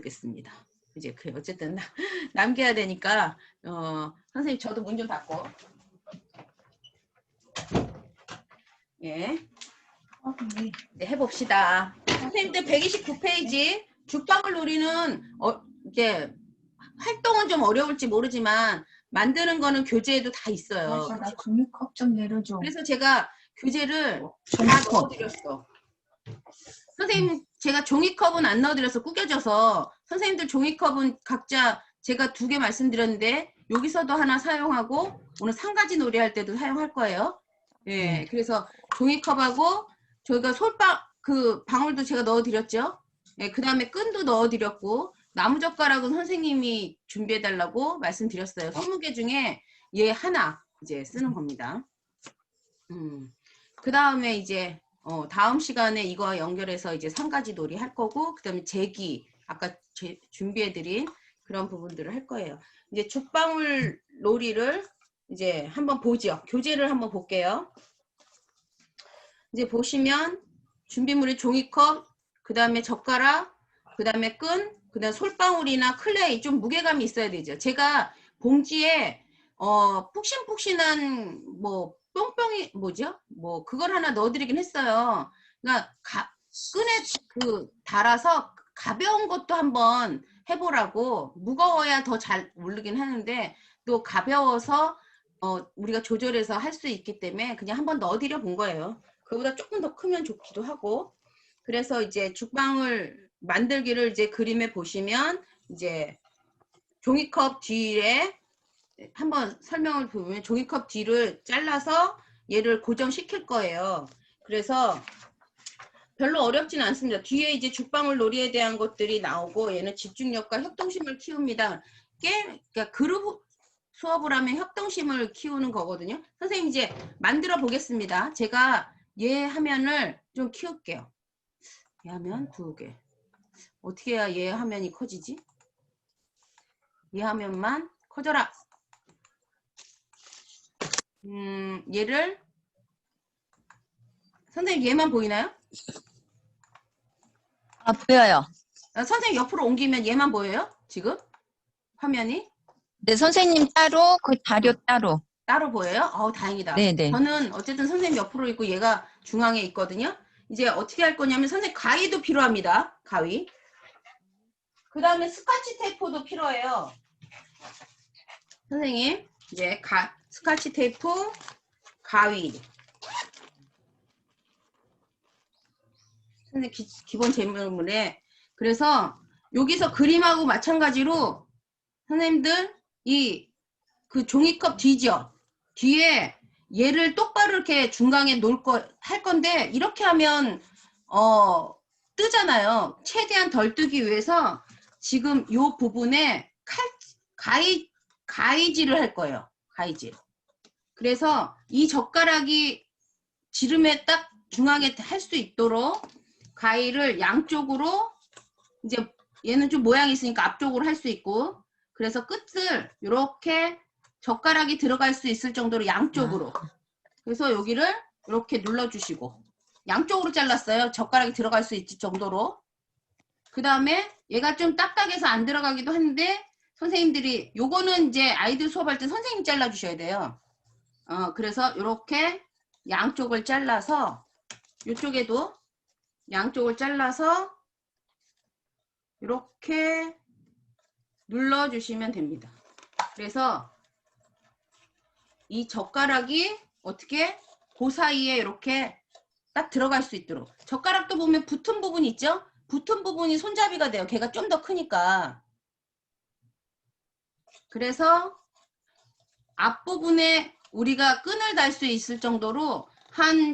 남겨놓겠습니다. 이제 그 어쨌든 남겨야 되니까 선생님 저도 문 좀 닫고 예 네, 해봅시다. 선생님들 129페이지 죽방울 놀이는 이제 활동은 좀 어려울지 모르지만 만드는 거는 교재에도 다 있어요. 나 종이컵 좀 내려줘. 그래서 제가 교재를 다 넣어드렸어. 선생님 제가 종이컵은 안 넣어드려서 구겨져서 선생님들 종이컵은 각자 제가 2개 말씀드렸는데 여기서도 하나 사용하고 오늘 3가지 놀이 할 때도 사용할 거예요. 예, 그래서 종이컵하고 저희가 그 방울도 제가 넣어드렸죠. 예, 그 다음에 끈도 넣어드렸고 나무젓가락은 선생님이 준비해달라고 말씀드렸어요. 20개 중에 얘 하나 이제 쓰는 겁니다. 그 다음에 이제 다음 시간에 이거 연결해서 이제 3가지 놀이 할 거고 그 다음에 제기 아까 준비해드린 그런 부분들을 할 거예요. 이제 죽방울 놀이를 이제 한번 보죠. 교재를 한번 볼게요. 이제 보시면 준비물이 종이컵, 그 다음에 젓가락, 그 다음에 끈, 그 다음에 솔방울이나 클레이 좀 무게감이 있어야 되죠. 제가 봉지에 푹신푹신한 뭐 뿅뿅이 뭐죠? 뭐 그걸 하나 넣어드리긴 했어요. 그러니까 끈에 달아서 가벼운 것도 한번 해보라고. 무거워야 더 잘 모르긴 하는데 또 가벼워서 우리가 조절해서 할 수 있기 때문에 그냥 한번 넣어드려 본 거예요. 그보다 조금 더 크면 좋기도 하고. 그래서 이제 죽방울 만들기를 이제 그림에 보시면 이제 종이컵 뒤에 한번 설명을 보면 종이컵 뒤를 잘라서 얘를 고정시킬 거예요. 그래서 별로 어렵지는 않습니다. 뒤에 이제 죽방울 놀이에 대한 것들이 나오고 얘는 집중력과 협동심을 키웁니다. 그러니까 그룹 수업을 하면 협동심을 키우는 거거든요. 선생님 이제 만들어 보겠습니다. 제가 얘 화면을 좀 키울게요. 얘 화면 2개. 어떻게 해야 얘 화면이 커지지? 얘 화면만 커져라. 얘를 선생님 얘만 보이나요? 아, 보여요. 선생님 옆으로 옮기면 얘만 보여요? 지금? 화면이? 네, 선생님 따로, 그 자료 따로. 따로 보여요? 다행이다. 네네. 저는 어쨌든 선생님 옆으로 있고 얘가 중앙에 있거든요. 이제 어떻게 할 거냐면 선생님 가위도 필요합니다. 가위. 그 다음에 스카치 테이프도 필요해요. 선생님 이제 스카치 테이프, 가위. 선생님 기본 재물물에 그래서 여기서 그림하고 마찬가지로 선생님들 그 종이컵 뒤죠. 뒤에 얘를 똑바로 이렇게 중간에 할 건데 이렇게 하면 뜨잖아요. 최대한 덜 뜨기 위해서 지금 요 부분에 가위질을 할 거예요. 가위질. 그래서 이 젓가락이 지름에 딱 중앙에 할 수 있도록 가위를 양쪽으로 이제 얘는 좀 모양이 있으니까 앞쪽으로 할 수 있고 그래서 끝을 이렇게 젓가락이 들어갈 수 있을 정도로 양쪽으로 그래서 여기를 이렇게 눌러주시고 양쪽으로 잘랐어요. 젓가락이 들어갈 수 있을 정도로 그 다음에 얘가 좀 딱딱해서 안 들어가기도 하는데 선생님들이 요거는 이제 아이들 수업할 때 선생님 잘라주셔야 돼요. 그래서 이렇게 양쪽을 잘라서 이쪽에도 양쪽을 잘라서 이렇게 눌러주시면 됩니다. 그래서 이 젓가락이 어떻게 그 사이에 이렇게 딱 들어갈 수 있도록 젓가락도 보면 붙은 부분 있죠? 붙은 부분이 손잡이가 돼요. 걔가 좀 더 크니까. 그래서 앞부분에 우리가 끈을 달 수 있을 정도로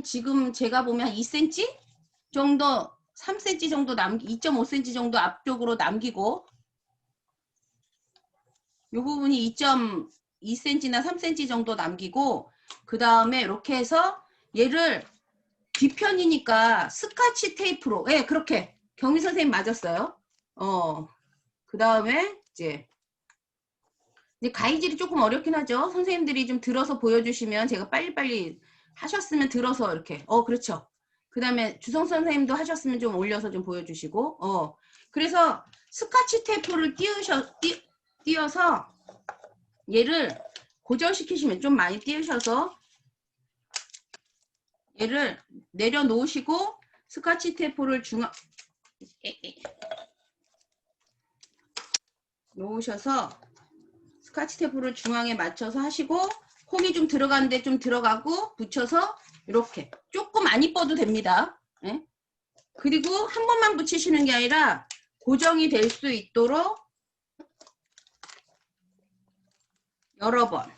지금 제가 보면 한 2cm 정도 3cm 정도 2.5cm 정도 앞쪽으로 남기고 이 부분이 2.2cm나 3cm 정도 남기고 그 다음에 이렇게 해서 얘를 뒤편이니까 스카치 테이프로 그렇게 경희 선생님 맞았어요. 그 다음에 이제 가위질이 조금 어렵긴 하죠. 선생님들이 좀 들어서 보여주시면 제가 빨리빨리 하셨으면 들어서 이렇게 그렇죠. 그 다음에 주성 선생님도 하셨으면 좀 올려서 좀 보여주시고 그래서 스카치 테이프를 띄어서 얘를 고정시키시면 좀 많이 띄우셔서 얘를 내려놓으시고 스카치 테이프를 놓으셔서 스카치 테이프를 중앙에 맞춰서 하시고 홈이 좀 들어가는데 좀 들어가고 붙여서 이렇게 조금 안 이뻐도 됩니다. 예? 그리고 한 번만 붙이시는 게 아니라 고정이 될 수 있도록 여러 번.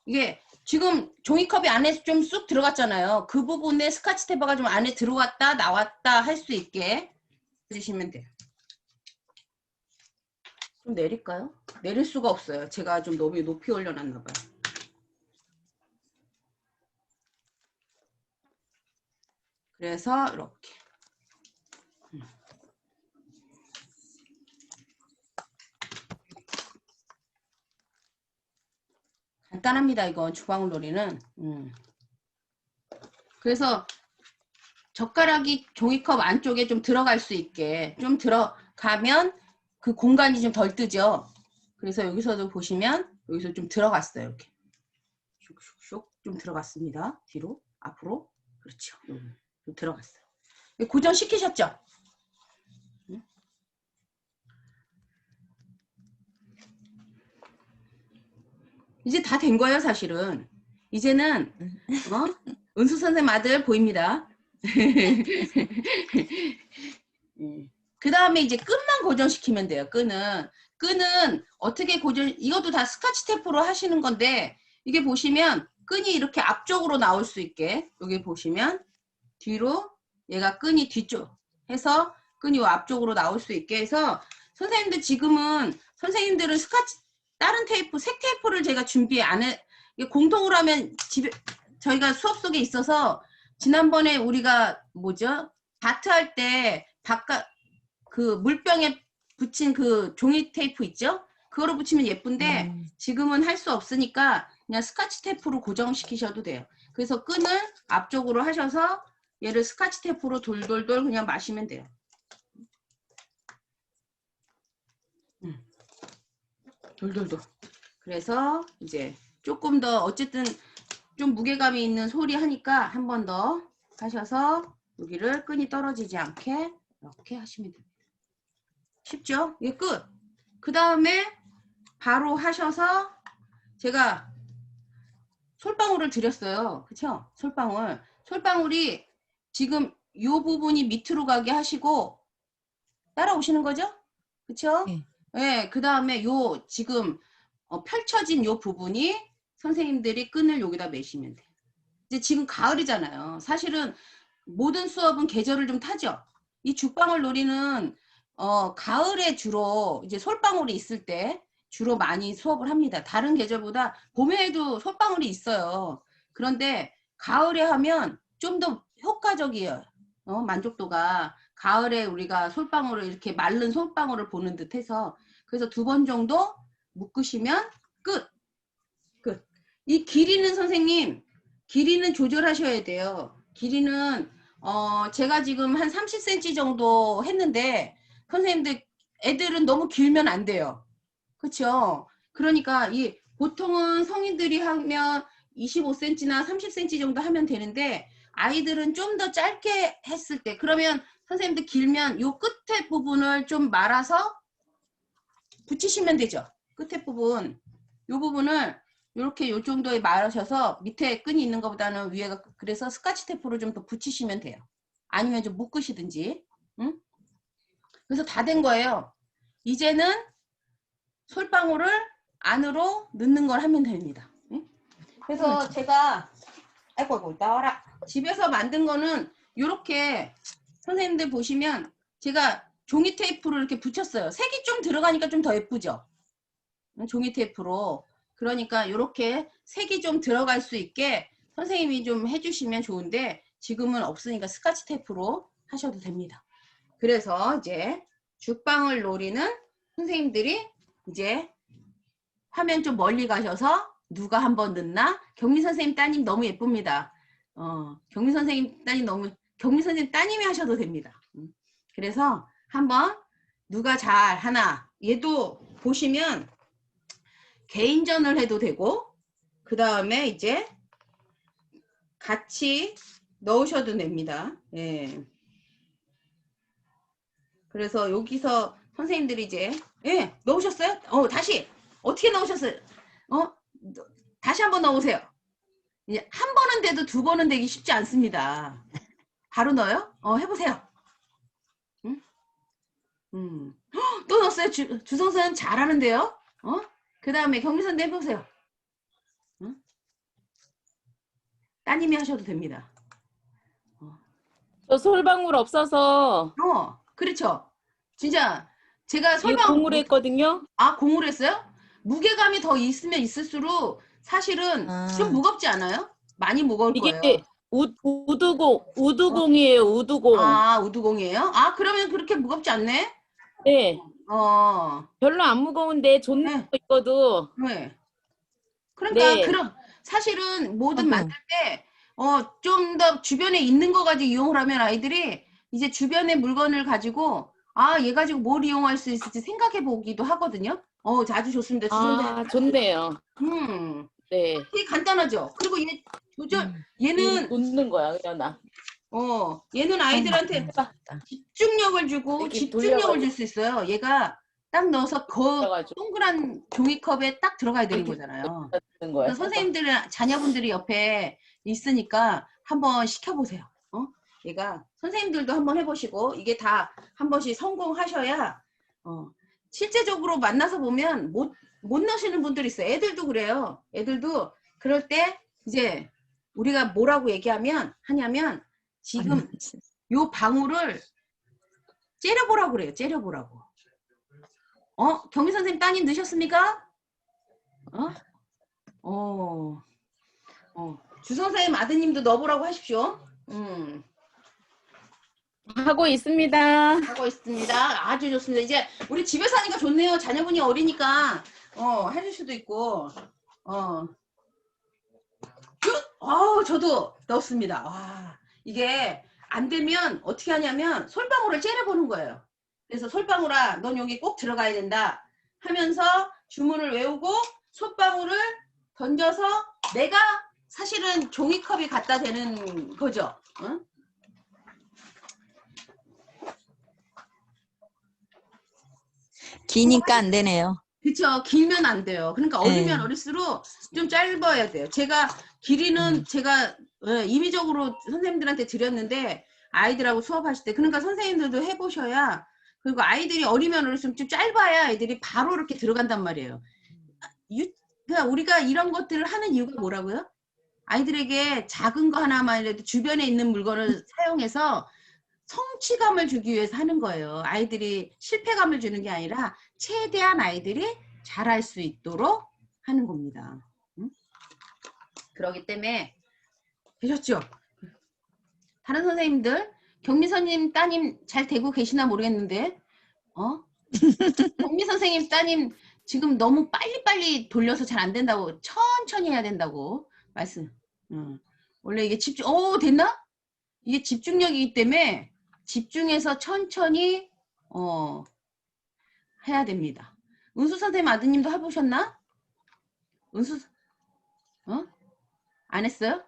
이게 지금 종이컵이 안에 좀 쑥 들어갔잖아요. 그 부분에 스카치 테이프가 좀 안에 들어왔다 나왔다 할 수 있게 해주시면 돼요. 좀 내릴까요? 내릴 수가 없어요. 제가 좀 너무 높이 올려놨나 봐요. 그래서 이렇게 간단합니다. 이건 주방놀이는. 그래서 젓가락이 종이컵 안쪽에 좀 들어갈 수 있게 좀 들어가면 그 공간이 좀 덜 뜨죠. 그래서 여기서도 보시면 여기서 좀 들어갔어요. 이렇게 슉슉슉 좀 들어갔습니다. 뒤로 앞으로 그렇죠. 좀 들어갔어요. 고정시키셨죠? 이제 다 된 거예요, 사실은. 이제는 은수 선생님 아들 보입니다. 그 다음에 이제 끈만 고정시키면 돼요. 끈은 어떻게 이것도 다 스카치 테이프로 하시는 건데 이게 보시면 끈이 이렇게 앞쪽으로 나올 수 있게 여기 보시면 뒤로 얘가 끈이 뒤쪽 해서 끈이 앞쪽으로 나올 수 있게 해서 선생님들 지금은 선생님들은 스카치 다른 테이프 색 테이프를 제가 준비 안 해 공통으로 하면 집에 저희가 수업 속에 있어서 지난번에 우리가 뭐죠 다트 할 때 바깥 그 물병에 붙인 그 종이 테이프 있죠? 그거로 붙이면 예쁜데 지금은 할 수 없으니까 그냥 스카치 테이프로 고정시키셔도 돼요. 그래서 끈을 앞쪽으로 하셔서 얘를 스카치 테이프로 돌돌돌 그냥 마시면 돼요. 돌돌돌. 그래서 이제 조금 더 어쨌든 좀 무게감이 있는 소리 하니까 한 번 더 하셔서 여기를 끈이 떨어지지 않게 이렇게 하시면 됩니다. 쉽죠? 이게 끝. 그 다음에 바로 하셔서 제가 솔방울을 드렸어요. 그쵸? 솔방울이 지금 이 부분이 밑으로 가게 하시고 따라오시는 거죠? 그쵸? 네. 네, 그 다음에 요 지금 펼쳐진 요 부분이 선생님들이 끈을 여기다 매시면 돼요. 이제 지금 가을이잖아요. 사실은 모든 수업은 계절을 좀 타죠. 이 죽방울 놀이는 가을에 주로 이제 솔방울이 있을 때 주로 많이 수업을 합니다. 다른 계절보다 봄에도 솔방울이 있어요. 그런데 가을에 하면 좀 더 효과적이에요. 만족도가 가을에 우리가 솔방울을 이렇게 마른 솔방울을 보는 듯 해서 그래서 2번 정도 묶으시면 끝. 이 길이는 선생님 길이는 조절하셔야 돼요. 길이는 제가 지금 한 30cm 정도 했는데 선생님들 애들은 너무 길면 안 돼요. 그렇죠? 그러니까 이 보통은 성인들이 하면 25cm나 30cm 정도 하면 되는데 아이들은 좀 더 짧게 했을 때 그러면 선생님들 길면 요 끝에 부분을 좀 말아서 붙이시면 되죠. 끝에 부분 요 부분을 이렇게 요 정도에 말으셔서 밑에 끈이 있는 것보다는 위에가 그래서 스카치 테이프로 좀 더 붙이시면 돼요. 아니면 좀 묶으시든지. 응? 그래서 다 된 거예요. 이제는 솔방울을 안으로 넣는 걸 하면 됩니다. 응? 그래서 제가 아이고 나와라. 집에서 만든 거는 이렇게 선생님들 보시면 제가 종이 테이프로 이렇게 붙였어요. 색이 좀 들어가니까 좀 더 예쁘죠? 종이 테이프로. 그러니까 이렇게 색이 좀 들어갈 수 있게 선생님이 좀 해주시면 좋은데 지금은 없으니까 스카치 테이프로 하셔도 됩니다. 그래서 이제 죽방울 놀이는 선생님들이 이제 화면 좀 멀리 가셔서 누가 한번 넣나? 경미 선생님 따님 너무 예쁩니다. 경미 선생님 따님 경미 선생님 따님이 하셔도 됩니다. 그래서 한번 누가 잘 하나. 얘도 보시면 개인전을 해도 되고 그 다음에 이제 같이 넣으셔도 됩니다. 예. 그래서 여기서 선생님들이 이제 예, 넣으셨어요? 다시 어떻게 넣으셨어요? 다시 한번 넣으세요. 이제 한 번은 돼도 두 번은 되기 쉽지 않습니다. 바로 넣어요? 해보세요. 응? 또 넣었어요. 주성선 잘하는데요? 그 다음에 경미선도 해보세요. 응? 따님이 하셔도 됩니다. 저 솔방울 없어서 그렇죠. 진짜 제가 이 설명 공으로 했거든요. 공으로 했어요? 무게감이 더 있으면 있을수록 사실은 좀 무겁지 않아요? 많이 무거울 거예요. 이게 우두공이에요. 우두공. 우두공이에요? 그러면 그렇게 무겁지 않네? 네. 별로 안 무거운데 좋네 네. 있거든. 네. 그러니까 네. 그럼 사실은 뭐든 만들 때 좀 더 주변에 있는 거 가지고 이용을 하면 아이들이 이제 주변의 물건을 가지고 얘 가지고 뭘 이용할 수 있을지 생각해 보기도 하거든요. 아주 좋습니다. 좋네요. 네. 되게 간단하죠. 그리고 얘 얘는 놓는 거야, 그냥 나. 얘는 아이들한테 집중력을 주고 이렇게 집중력을 줄 수 있어요. 얘가 딱 넣어서 돌려가지고. 동그란 종이컵에 딱 들어가야 되는 거잖아요. 놓는 거야. 그래서 선생님들은 자녀분들이 옆에 있으니까 한번 시켜보세요. 얘가 선생님들도 한번 해보시고 이게 다 한 번씩 성공하셔야 실제적으로 만나서 보면 못 넣으시는 분들이 있어요. 애들도 그래요. 애들도 그럴 때 이제 우리가 뭐라고 하냐면 지금 요 방울을 째려보라고 그래요. 째려보라고. 경미 선생님 따님 넣으셨습니까? 주선생님 아드님도 넣어보라고 하십시오. 하고 있습니다. 하고 있습니다. 아주 좋습니다. 이제 우리 집에서 하니까 좋네요. 자녀분이 어리니까 해줄 수도 있고. 저도 넣었습니다. 와, 이게 안 되면 어떻게 하냐면 솔방울을 째려보는 거예요. 그래서 솔방울아, 넌 여기 꼭 들어가야 된다 하면서 주문을 외우고 솔방울을 던져서 내가 사실은 종이컵이 갖다 대는 거죠. 응? 기니까 안 되네요. 그쵸. 길면 안 돼요. 그러니까 어리면 어릴수록 좀 짧아야 돼요. 제가 길이는 제가 임의적으로 선생님들한테 드렸는데 아이들하고 수업하실 때 그러니까 선생님들도 해보셔야 그리고 아이들이 어리면 어릴수록 좀 짧아야 애들이 바로 이렇게 들어간단 말이에요. 그러니까 우리가 이런 것들을 하는 이유가 뭐라고요? 아이들에게 작은 거 하나만이라도 주변에 있는 물건을 사용해서 성취감을 주기 위해서 하는 거예요. 아이들이 실패감을 주는 게 아니라 최대한 아이들이 잘할 수 있도록 하는 겁니다. 그렇기 때문에 되셨죠? 다른 선생님들 경미 선생님 따님 잘 되고 계시나 모르겠는데 경미 선생님 따님 지금 너무 빨리빨리 돌려서 잘 안 된다고 천천히 해야 된다고 말씀. 원래 이게 집중 됐나? 이게 집중력이기 때문에 집중해서 천천히 해야 됩니다. 은수 선생님 아드님도 해보셨나? 은수 안 했어요?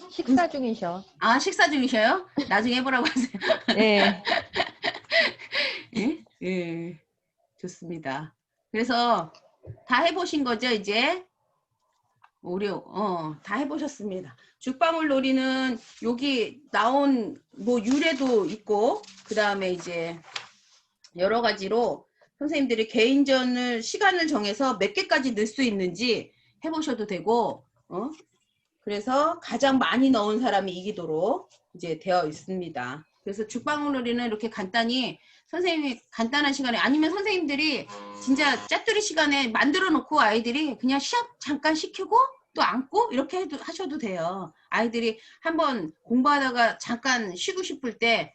식사 중이셔. 식사 중이셔요? 나중에 해보라고 하세요. 네. 예? 예. 좋습니다. 그래서 다 해보신 거죠, 이제? 우리 다 해보셨습니다. 죽방울 놀이는 여기 나온 뭐 유래도 있고 그 다음에 이제 여러 가지로 선생님들이 개인전을 시간을 정해서 몇 개까지 넣을 수 있는지 해보셔도 되고 그래서 가장 많이 넣은 사람이 이기도록 이제 되어 있습니다. 그래서 죽방울 놀이는 이렇게 간단히 선생님이 간단한 시간에 아니면 선생님들이 진짜 짜투리 시간에 만들어 놓고 아이들이 그냥 시합 잠깐 시키고 또 앉고 이렇게 하셔도 돼요. 아이들이 한번 공부하다가 잠깐 쉬고 싶을 때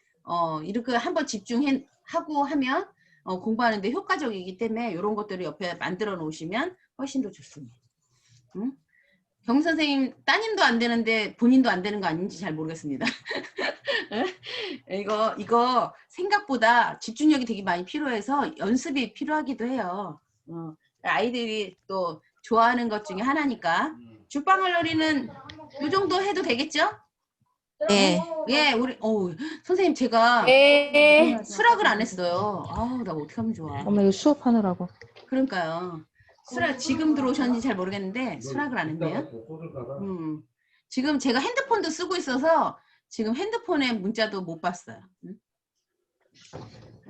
이렇게 한번 집중하고 하면 공부하는데 효과적이기 때문에 이런 것들을 옆에 만들어 놓으시면 훨씬 더 좋습니다. 경 선생님 따님도 안 되는데 본인도 안 되는 거 아닌지 잘 모르겠습니다. 이거 생각보다 집중력이 되게 많이 필요해서 연습이 필요하기도 해요. 아이들이 또 좋아하는 것 중에 하나니까. 죽방울놀이는 이 정도 해도 되겠죠? 네. 예, 선생님 제가 네. 수락을 안 했어요. 아우, 나 어떻게 하면 좋아. 엄마 이거 수업하느라고. 그러니까요. 수락 지금 들어오셨는지 잘 모르겠는데 수락을 안 했네요. 지금 제가 핸드폰도 쓰고 있어서 지금 핸드폰에 문자도 못 봤어요.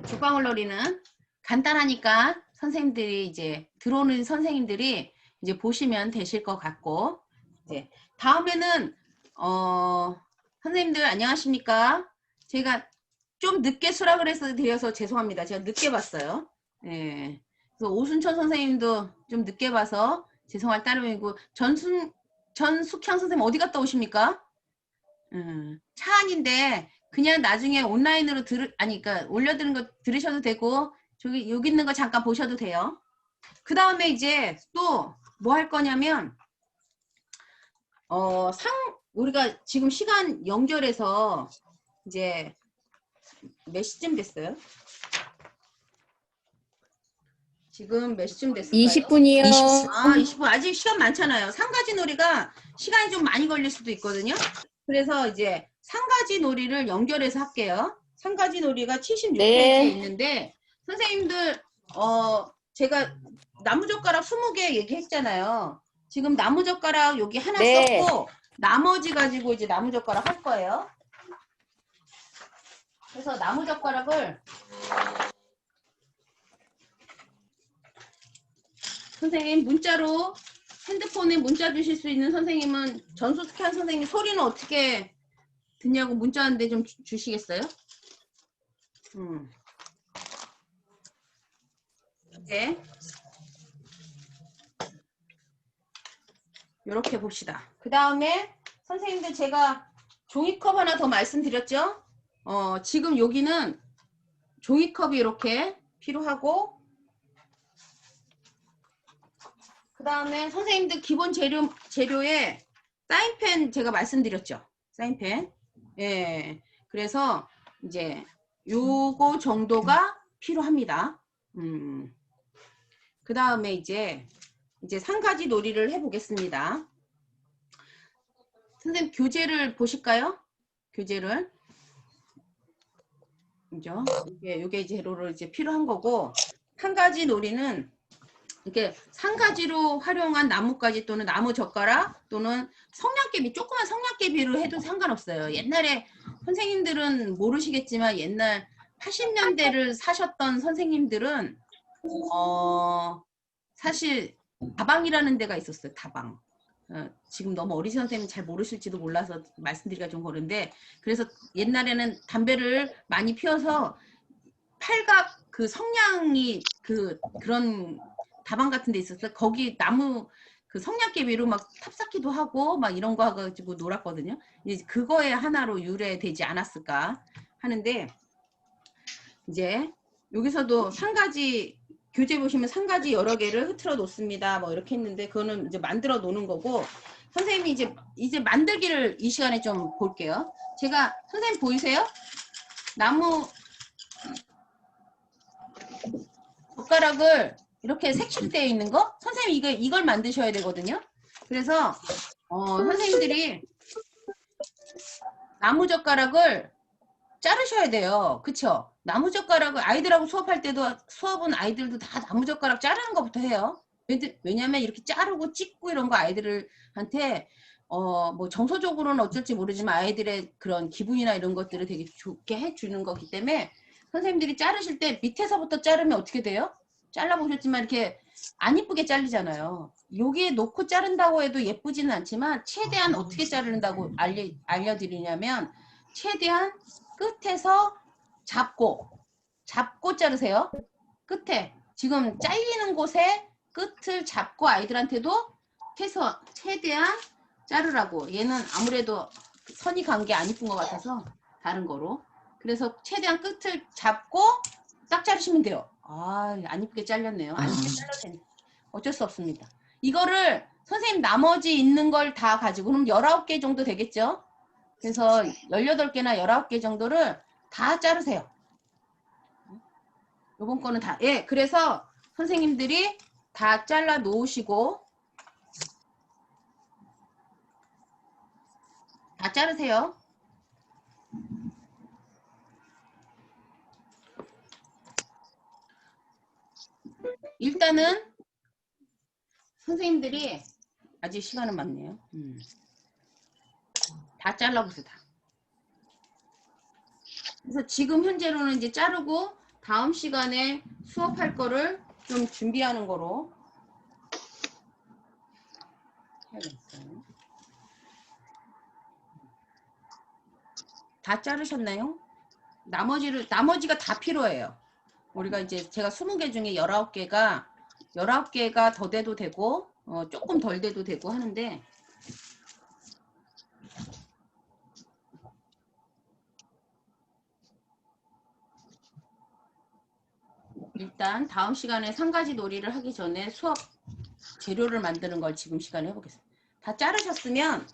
죽방울놀이는 간단하니까 선생님들이 이제 들어오는 선생님들이 이제 보시면 되실 것 같고, 이제 다음에는 선생님들 안녕하십니까? 제가 좀 늦게 수락을 해서 드려서 죄송합니다. 제가 늦게 봤어요. 예. 그래서 오순천 선생님도 좀 늦게 봐서 죄송할 따름이고, 전숙향 선생님 어디 갔다 오십니까? 차 안인데 그냥 나중에 온라인으로 그러니까 올려드는 거 들으셔도 되고, 여기 있는 거 잠깐 보셔도 돼요. 그 다음에 이제 또 뭐 할 거냐면, 우리가 지금 시간 연결해서 이제 몇 시쯤 됐어요? 지금 몇 시쯤 됐을까요? 20분이요. 20분. 아직 시간 많잖아요. 상가지 놀이가 시간이 좀 많이 걸릴 수도 있거든요. 그래서 이제 상가지 놀이를 연결해서 할게요. 상가지 놀이가 76페이지에 네. 있는데, 선생님들, 제가 나무젓가락 20개 얘기했잖아요. 지금 나무젓가락 여기 하나 네. 썼고, 나머지 가지고 이제 나무젓가락 할 거예요. 그래서 나무젓가락을 선생님 문자로, 핸드폰에 문자 주실 수 있는 선생님은, 전수스캔 선생님 소리는 어떻게 듣냐고 문자 하는데 좀 주시겠어요? 네. 이렇게 봅시다. 그 다음에 선생님들 제가 종이컵 하나 더 말씀드렸죠? 지금 여기는 종이컵이 이렇게 필요하고, 그 다음에 선생님들 기본 재료에 사인펜 제가 말씀드렸죠? 사인펜. 예. 그래서 이제 요거 정도가 필요합니다. 그 다음에 이제 상가지 놀이를 해보겠습니다. 선생님 교재를 보실까요? 교재를. 그죠? 요게 이제 재료로 이제 필요한 거고, 상가지 놀이는 이렇게 상가지로 활용한 나뭇가지 또는 나무젓가락 또는 성냥개비, 조그만 성냥개비로 해도 상관없어요. 옛날에 선생님들은 모르시겠지만 옛날 80년대를 사셨던 선생님들은 사실 다방이라는 데가 있었어요. 다방. 지금 너무 어리신 선생님 잘 모르실지도 몰라서 말씀드리기가 좀 그런데, 그래서 옛날에는 담배를 많이 피워서 팔각 그 성냥이 그런 다방 같은 데 있었어요. 거기 나무 그 성냥개비로 막 탑쌓기도 하고 막 이런 거 가지고 놀았거든요. 이제 그거에 하나로 유래되지 않았을까 하는데, 이제 여기서도 상가지 교재 보시면 상가지 여러 개를 흐트러 놓습니다. 뭐 이렇게 했는데, 그거는 이제 만들어 놓는 거고, 선생님이 이제 만들기를 이 시간에 좀 볼게요. 제가 선생님 보이세요? 나무 젓가락을 이렇게 색칠되어 있는 거, 선생님 이걸 만드셔야 되거든요. 그래서 선생님들이 나무 젓가락을 자르셔야 돼요. 그쵸? 나무 젓가락을 아이들하고 수업할 때도, 수업은 아이들도 다 나무 젓가락 자르는 것부터 해요. 왜냐면 이렇게 자르고 찍고 이런 거 아이들한테 뭐 정서적으로는 어쩔지 모르지만 아이들의 그런 기분이나 이런 것들을 되게 좋게 해주는 거기 때문에, 선생님들이 자르실 때 밑에서부터 자르면 어떻게 돼요? 잘라보셨지만 이렇게 안 이쁘게 잘리잖아요. 여기에 놓고 자른다고 해도 예쁘지는 않지만, 최대한 어떻게 자른다고 알려드리냐면, 최대한 끝에서 잡고 자르세요. 끝에 지금 잘리는 곳에 끝을 잡고 아이들한테도 해서 최대한 자르라고. 얘는 아무래도 선이 간 게 안 이쁜 것 같아서 다른 거로. 그래서 최대한 끝을 잡고 딱 자르시면 돼요. 안 이쁘게 잘렸네요. 안 이쁘게 잘라도 어쩔 수 없습니다. 이거를 선생님 나머지 있는 걸 다 가지고 그럼 19개 정도 되겠죠? 그래서 18개나 19개 정도를 다 자르세요. 요번 거는 다, 예, 그래서 선생님들이 다 잘라 놓으시고 다 자르세요. 일단은 선생님들이 아직 시간은 많네요. 다 잘라보세요. 다. 그래서 지금 현재로는 이제 자르고 다음 시간에 수업할 거를 좀 준비하는 거로 해야겠어요. 다 자르셨나요? 나머지가 다 필요해요. 우리가 이제 제가 20개 중에 19개가 더 돼도 되고 조금 덜 돼도 되고 하는데 일단 다음 시간에 3가지 놀이를 하기 전에 수업 재료를 만드는 걸 지금 시간에 해보겠습니다. 다 자르셨으면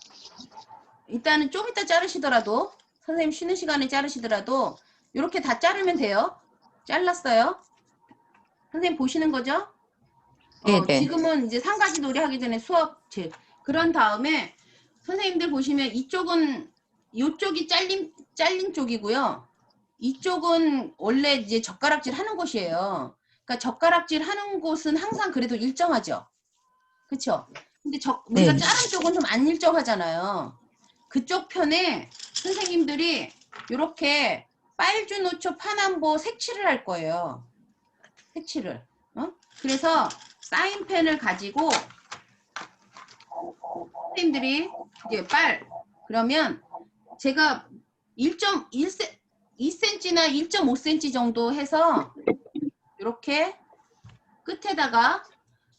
일단은 좀 이따 자르시더라도 선생님 쉬는 시간에 자르시더라도 이렇게 다 자르면 돼요. 잘랐어요. 선생님 보시는 거죠? 네네. 지금은 이제 3가지 놀이 하기 전에 수업 그런 다음에 선생님들 보시면 이쪽이 잘린 쪽이고요. 이쪽은 원래 이제 젓가락질 하는 곳이에요. 그러니까 젓가락질 하는 곳은 항상 그래도 일정하죠. 그렇죠? 근데 우리가 네. 자른 쪽은 좀 안 일정하잖아요. 그쪽 편에 선생님들이 이렇게 빨주노초 파남보 색칠을 할 거예요. 색칠을. 그래서 사인펜을 가지고 선생님들이 이제 그러면 제가 2cm나 1.5cm 정도 해서 이렇게 끝에다가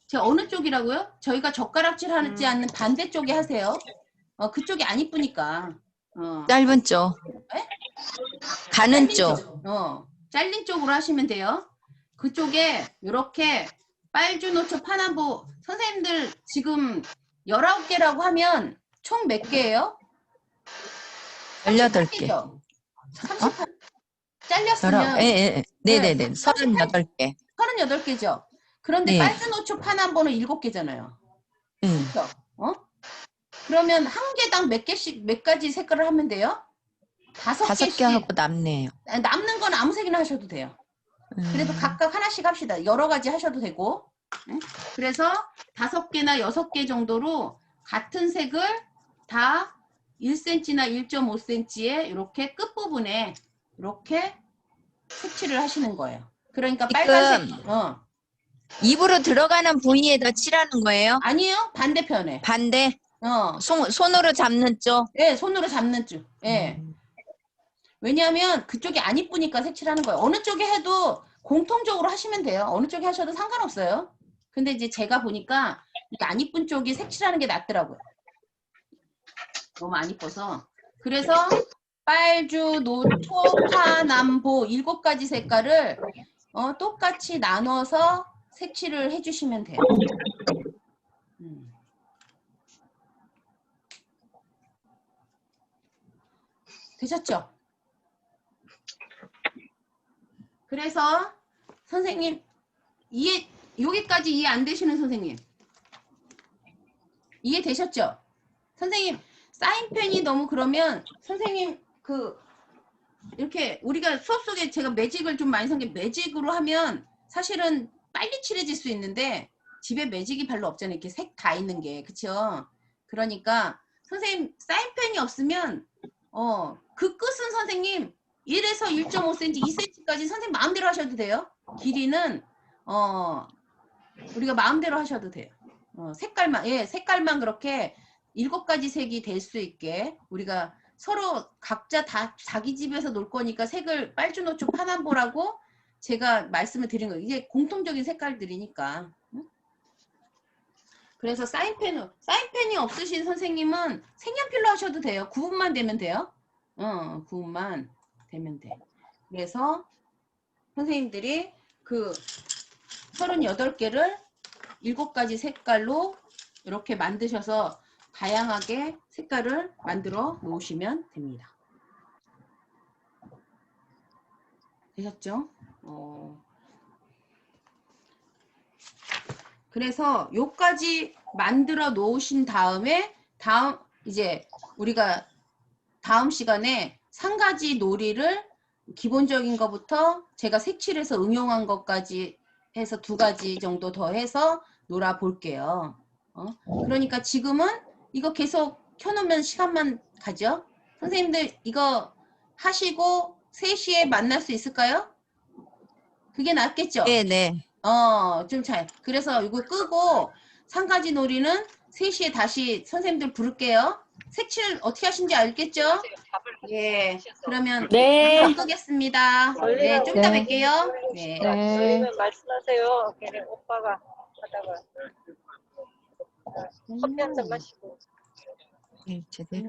제가 어느 쪽이라고요? 저희가 젓가락질 하지 않는 반대쪽에 하세요. 그쪽이 안 이쁘니까. 짧은 쪽. 네? 가는 쪽. 잘린 쪽으로 하시면 돼요. 그쪽에 이렇게 빨주노초 파남보 선생님들 지금 19개라고 하면 총 몇 개예요? 18개. 38. 잘렸으면 예. 네네네. 38개. 38개죠. 그런데 네. 빨주노초 파남보는 7개잖아요. 그렇죠? 그러면 한 개당 몇 개씩 몇 가지 색깔을 하면 돼요? 5개씩. 5개 하고 남네요. 남는 건 아무 색이나 하셔도 돼요. 그래도 각각 하나씩 합시다. 여러 가지 하셔도 되고. 그래서 5개나 6개 정도로 같은 색을 다 1cm나 1.5cm에 이렇게 끝부분에 이렇게 색칠을 하시는 거예요. 그러니까 빨간색. 입으로 들어가는 부위에다 칠하는 거예요? 아니요. 반대편에. 반대? 손으로 잡는 쪽? 네, 손으로 잡는 쪽. 예. 왜냐하면 그쪽이 안 이쁘니까 색칠하는 거예요. 어느 쪽에 해도 공통적으로 하시면 돼요. 어느 쪽에 하셔도 상관없어요. 근데 이제 제가 보니까 이렇게 안 이쁜 쪽이 색칠하는 게 낫더라고요. 너무 안 이뻐서. 그래서 빨주, 노초, 파, 남보 7가지 색깔을 똑같이 나눠서 색칠을 해주시면 돼요. 되셨죠? 그래서 선생님 여기까지 이해 안 되시는 선생님 이해 되셨죠? 선생님 사인펜이 너무 그러면 선생님 이렇게 우리가 수업 속에 제가 매직을 좀 많이 산 게 매직으로 하면 사실은 빨리 칠해질 수 있는데 집에 매직이 별로 없잖아요. 이렇게 색 다 있는 게. 그쵸? 그러니까 선생님 사인펜이 없으면 그 끝은 선생님 1에서 1.5cm, 2cm까지 선생님 마음대로 하셔도 돼요. 길이는 우리가 마음대로 하셔도 돼요. 색깔만 그렇게 7가지 색이 될 수 있게 우리가 서로 각자 다 자기 집에서 놀 거니까 색을 빨주노초 파남보라고 제가 말씀을 드린 거예요. 이게 공통적인 색깔들이니까. 그래서 사인펜이 없으신 선생님은 색연필로 하셔도 돼요. 구분만 되면 돼요. 구분만 되면 돼. 그래서 선생님들이 38개를 7가지 색깔로 이렇게 만드셔서 다양하게 색깔을 만들어 놓으시면 됩니다. 되셨죠? 그래서 요까지 만들어 놓으신 다음에 이제 우리가 다음 시간에 3가지 놀이를 기본적인 것부터 제가 색칠해서 응용한 것까지 해서 2가지 정도 더 해서 놀아 볼게요. 그러니까 지금은 이거 계속 켜놓으면 시간만 가죠? 선생님들 이거 하시고 3시에 만날 수 있을까요? 그게 낫겠죠? 네네. 좀 잘. 그래서 이거 끄고 3가지 놀이는 3시에 다시 선생님들 부를게요. 색칠 어떻게 하신지 알겠죠? 예. 그러면 네. 끄겠습니다. 네, 좀 이따 네. 뵐게요. 네. 네. 말씀하세요. 걔네 오빠가 하다가 커피 한 잔 마시고. 네, 제대로.